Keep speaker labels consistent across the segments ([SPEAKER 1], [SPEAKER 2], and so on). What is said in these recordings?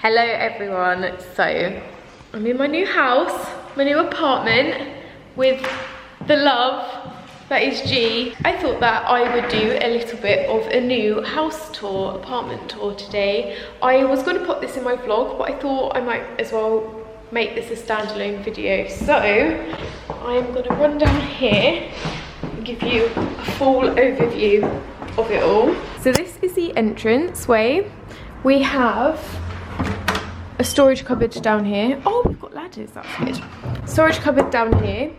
[SPEAKER 1] Hello everyone, so I'm in my new house, my new apartment with the love that is G. I thought that I would do a little bit of a new house tour, apartment tour today. I was going to put this in my vlog, but I thought I might as well make this a standalone video. So I'm going to run down here and give you a full overview of it all. So this is the entrance way. We have a storage cupboard down here. Oh, we've got ladders, that's good. Storage cupboard down here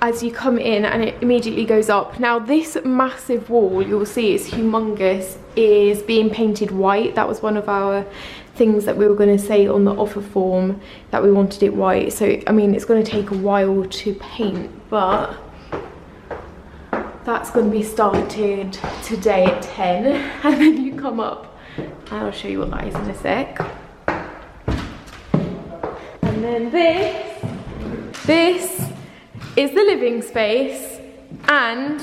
[SPEAKER 1] as you come in, and it immediately goes up. Now this massive wall, you'll see it's humongous, is being painted white. That was one of our things that we were going to say on the offer form, that we wanted it white. So I mean, it's going to take a while to paint, but that's going to be started today at 10. And then you come up and I'll show you what that is in a sec. And then this is the living space, and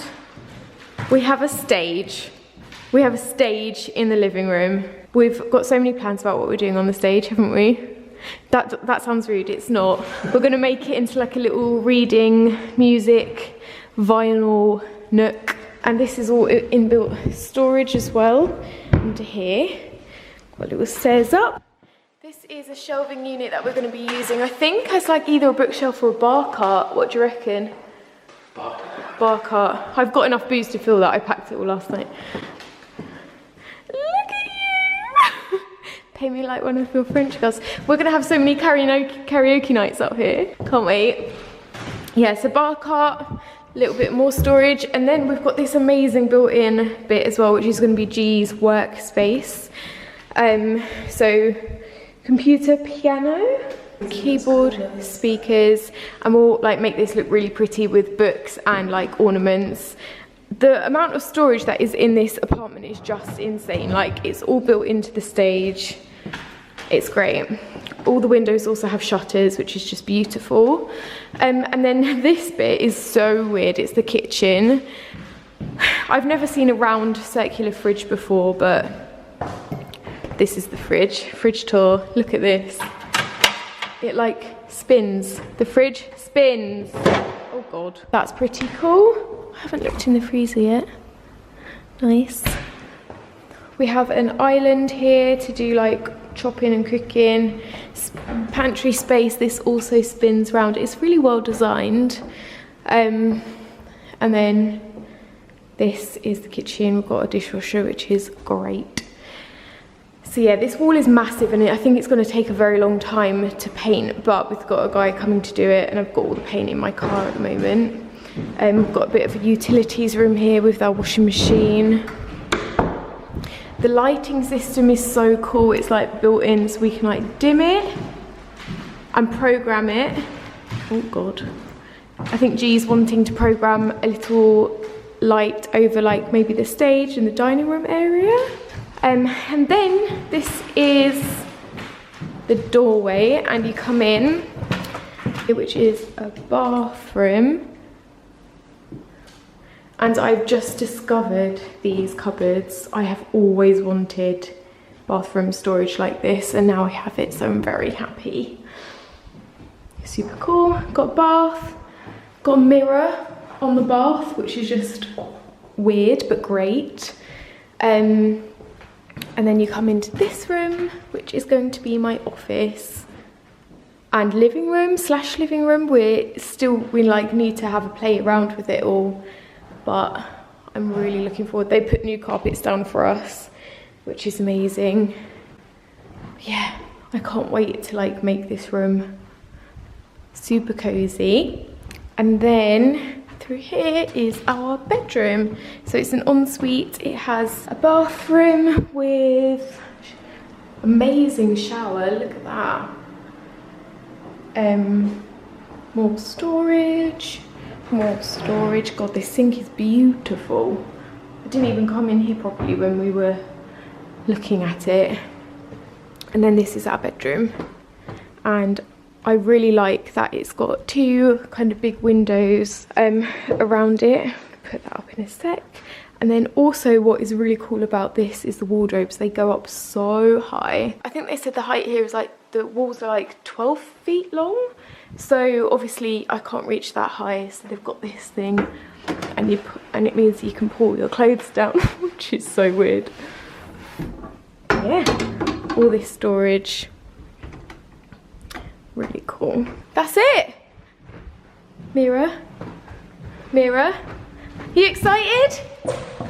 [SPEAKER 1] we have a stage. We have a stage in the living room. We've got so many plans about what we're doing on the stage, haven't we? That sounds rude, it's not. We're gonna make it into like a little reading, music, vinyl nook. And this is all inbuilt storage as well into here. Got little stairs up. This is a shelving unit that we're going to be using. I think it's like either a bookshelf or a bar cart. What do you reckon? Bar cart. I've got enough booze to fill that. I packed it all last night. Look at you! Pay me like one of your French girls. We're going to have so many karaoke nights up here. Can't wait. Yeah, so bar cart, a little bit more storage. And then we've got this amazing built-in bit as well, which is going to be G's workspace. So computer, piano, keyboard, speakers, and we'll like make this look really pretty with books and like ornaments. The amount of storage that is in this apartment is just insane. Like, it's all built into the stage. It's great. All the windows also have shutters, which is just beautiful. And then this bit is so weird. It's the kitchen. I've never seen a round circular fridge before, but this is the fridge tour. Look at this. It like spins. The fridge spins. Oh God, that's pretty cool. I haven't looked in the freezer yet. Nice. We have an island here to do like chopping and cooking. Pantry space. This also spins round. It's really well designed. And then this is the kitchen. We've got a dishwasher, which is great. So yeah, this wall is massive, and I think it's going to take a very long time to paint, but we've got a guy coming to do it, and I've got all the paint in my car at the moment. We've got a bit of a utilities room here with our washing machine. The lighting system is so cool. It's like built in, so we can like dim it and program it. Oh God. I think G's wanting to program a little light over like maybe the stage and the dining room area. And then this is the doorway, and you come in, which is a bathroom. And I've just discovered these cupboards. I have always wanted bathroom storage like this, and now I have it, so I'm very happy. Super cool. Got a bath, got a mirror on the bath, which is just weird but great. And then you come into this room, which is going to be my office and living room / living room. We like need to have a play around with it all, but I'm really looking forward. They put new carpets down for us, which is amazing. Yeah, I can't wait to like make this room super cozy. And then through here is our bedroom. So it's an ensuite. It has a bathroom with amazing shower. Look at that. More storage. God, this sink is beautiful. I didn't even come in here properly when we were looking at it. And then this is our bedroom. And I really like that it's got two kind of big windows around it. I'll put that up in a sec. And then also what is really cool about this is the wardrobes. They go up so high. I think they said the height here is like, the walls are like 12 feet long. So obviously I can't reach that high, so they've got this thing, and it means you can pull your clothes down, which is so weird. Yeah, all this storage, really cool. That's it. Mira, are you excited?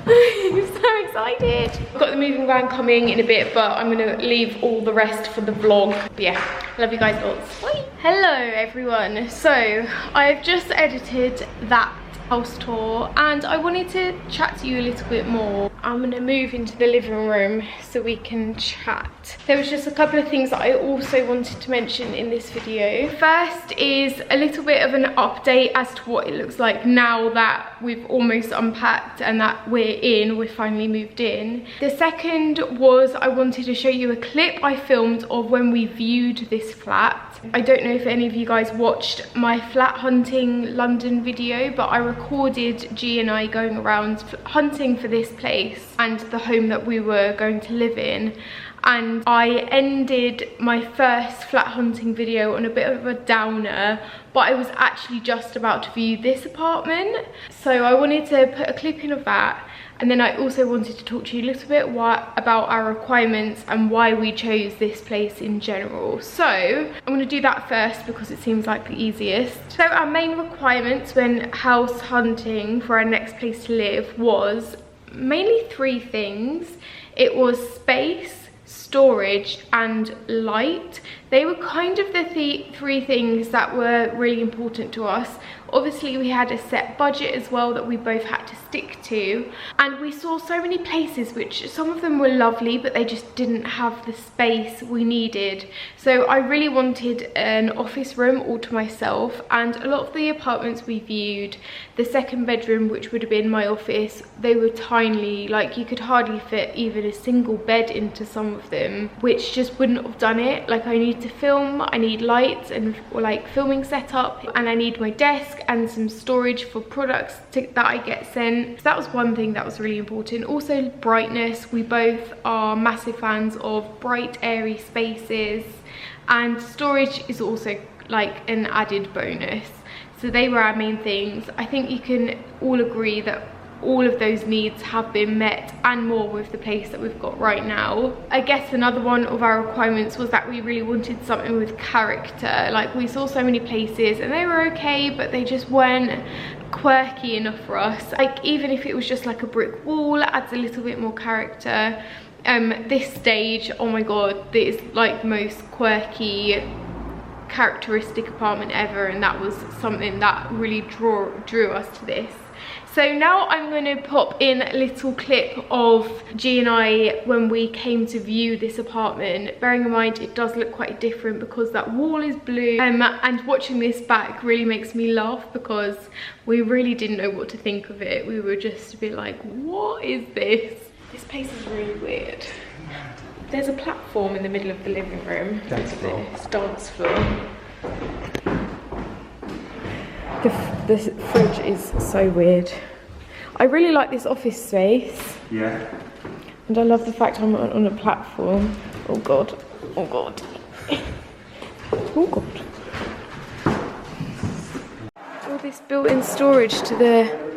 [SPEAKER 1] I'm so excited. I've got the moving van coming in a bit, but I'm gonna leave all the rest for the vlog. But yeah, love you guys lots. Bye. Hello everyone. So I've just edited that house tour and I wanted to chat to you a little bit more. I'm gonna move into the living room so we can chat. There was just a couple of things that I also wanted to mention in this video. First is a little bit of an update as to what it looks like now that we've almost unpacked and that we've finally moved in. The second was I wanted to show you a clip I filmed of when we viewed this flat. I don't know if any of you guys watched my flat hunting London video, but I recorded G and I going around hunting for this place and the home that we were going to live in. And I ended my first flat hunting video on a bit of a downer, but I was actually just about to view this apartment. So I wanted to put a clip in of that. And then I also wanted to talk to you a little bit about our requirements and why we chose this place in general. So I'm going to do that first because it seems like the easiest. So our main requirements when house hunting for our next place to live was mainly 3 things. It was space, storage and light. They were kind of the 3 things that were really important to us. Obviously we had a set budget as well that we both had to stick to, and we saw so many places which some of them were lovely but they just didn't have the space we needed. So I really wanted an office room all to myself, and a lot of the apartments we viewed, the second bedroom, which would have been my office, they were tiny, like you could hardly fit even a single bed into some of them, which just wouldn't have done it. Like I need to film, I need lights and like filming setup, and I need my desk and some storage for products that I get sent. So that was one thing that was really important. Also brightness. We both are massive fans of bright airy spaces, and storage is also like an added bonus. So they were our main things. I think you can all agree that all of those needs have been met and more with the place that we've got right now. I guess another one of our requirements was that we really wanted something with character. Like we saw so many places and they were okay, but they just weren't quirky enough for us. Like even if it was just like a brick wall, it adds a little bit more character. This stage, oh my god, this is like the most quirky characteristic apartment ever, and that was something that really drew us to this. So now I'm going to pop in a little clip of G and I when we came to view this apartment. Bearing in mind it does look quite different because that wall is blue, and watching this back really makes me laugh because we really didn't know what to think of it. We were just a bit like, what is this? This place is really weird. There's a platform in the middle of the living room. Dance floor. The fridge is so weird. I really like this office space. Yeah. And I love the fact I'm on a platform. Oh god. Oh god. Oh god. All this built-in storage to the...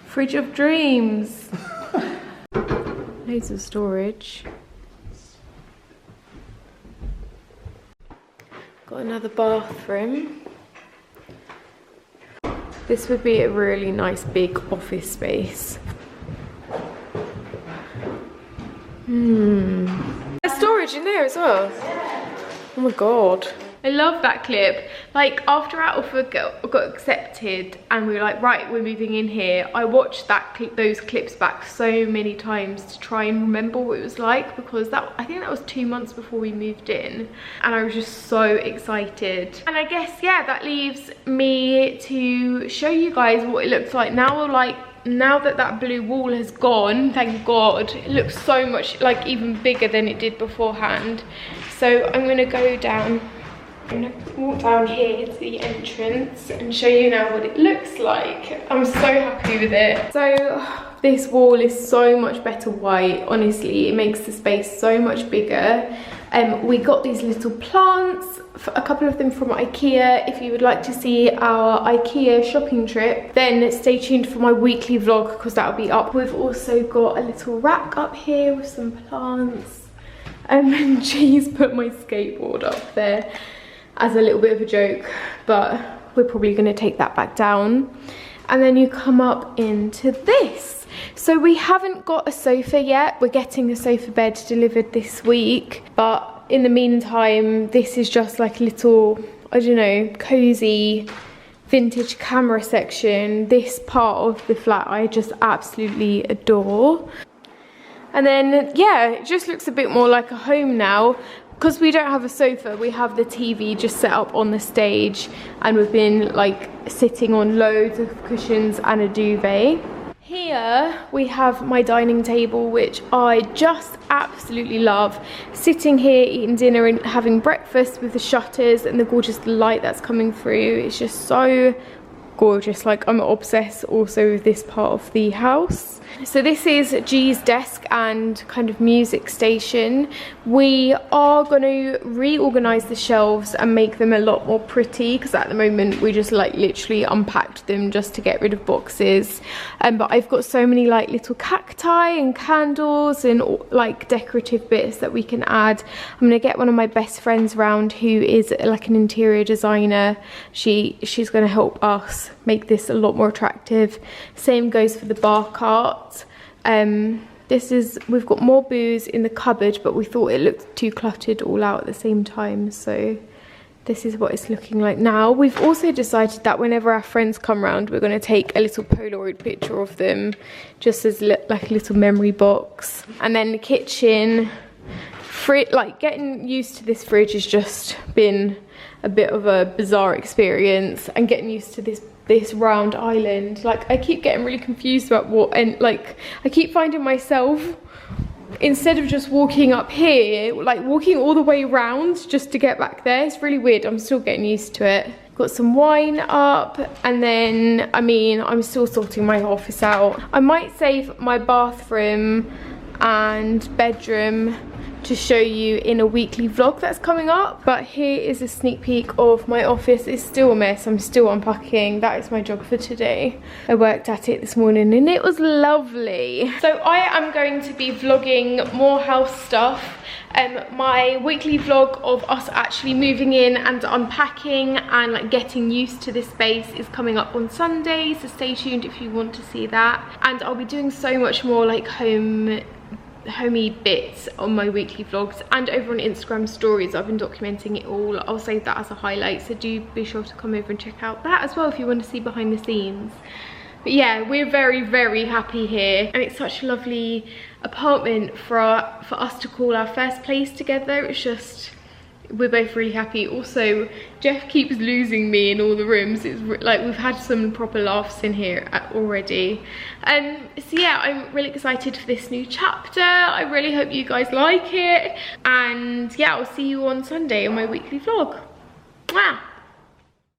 [SPEAKER 1] Fridge of dreams. Loads of storage. Got another bathroom. This would be a really nice big office space. There's storage in there as well. Oh my god. I love that clip. Like after our offer got accepted and we were like, right, we're moving in here, I watched those clips back so many times to try and remember what it was like, because I think that was 2 months before we moved in, and I was just so excited. And I guess, yeah, that leaves me to show you guys what it looks like now. Like now that that blue wall has gone, thank god, it looks so much like even bigger than it did beforehand. So I'm gonna go down I'm gonna walk down here to the entrance and show you now what it looks like. I'm so happy with it. So this wall is so much better white. Honestly, it makes the space so much bigger. We got these little plants, a couple of them from IKEA. If you would like to see our IKEA shopping trip, then stay tuned for my weekly vlog because that'll be up. We've also got a little rack up here with some plants. And G's put my skateboard up there as a little bit of a joke, but we're probably going to take that back down. And then you come up into this. So we haven't got a sofa yet. We're getting a sofa bed delivered this week, but in the meantime, this is just like a little, I don't know, cozy vintage camera section. This part of the flat I just absolutely adore. And then, yeah, it just looks a bit more like a home now. Because we don't have a sofa, we have the TV just set up on the stage, and we've been like sitting on loads of cushions and a duvet. Here we have my dining table, which I just absolutely love. Sitting here, eating dinner and having breakfast with the shutters and the gorgeous light that's coming through. It's just so gorgeous. Like, I'm obsessed also with this part of the house. So this is G's desk and kind of music station. We are going to reorganize the shelves and make them a lot more pretty, because at the moment we just like literally unpacked them just to get rid of boxes. But I've got so many like little cacti and candles and like decorative bits that we can add. I'm going to get one of my best friends round who is like an interior designer. She's going to help us make this a lot more attractive. Same goes for the bar cart. We've got more booze in the cupboard, but we thought it looked too cluttered all out at the same time, so this is what it's looking like now. We've also decided that whenever our friends come round, we're going to take a little Polaroid picture of them, just as like a little memory box. And then the kitchen, like getting used to this fridge has just been a bit of a bizarre experience, and getting used to this round island. Like, I keep getting really confused about what, and like I keep finding myself, instead of just walking up here, like walking all the way around just to get back there. It's really weird. I'm still getting used to it. Got some wine up, and then I mean, I'm still sorting my office out. I might save my bathroom and bedroom to show you in a weekly vlog that's coming up, but here is a sneak peek of my office. It's still a mess. I'm still unpacking. That is my job for today. I worked at it this morning and it was lovely. So I am going to be vlogging more house stuff. My weekly vlog of us actually moving in and unpacking and like getting used to this space is coming up on Sunday, so stay tuned if you want to see that. And I'll be doing so much more like homey bits on my weekly vlogs, and over on Instagram stories I've been documenting it all. I'll save that as a highlight, so do be sure to come over and check out that as well if you want to see behind the scenes. But yeah, we're very, very happy here, and it's such a lovely apartment for us to call our first place together. It's just, we're both really happy. Also, Jeff keeps losing me in all the rooms. It's like we've had some proper laughs in here already. So yeah, I'm really excited for this new chapter. I really hope you guys like it, and yeah, I'll see you on Sunday on my weekly vlog. Mwah!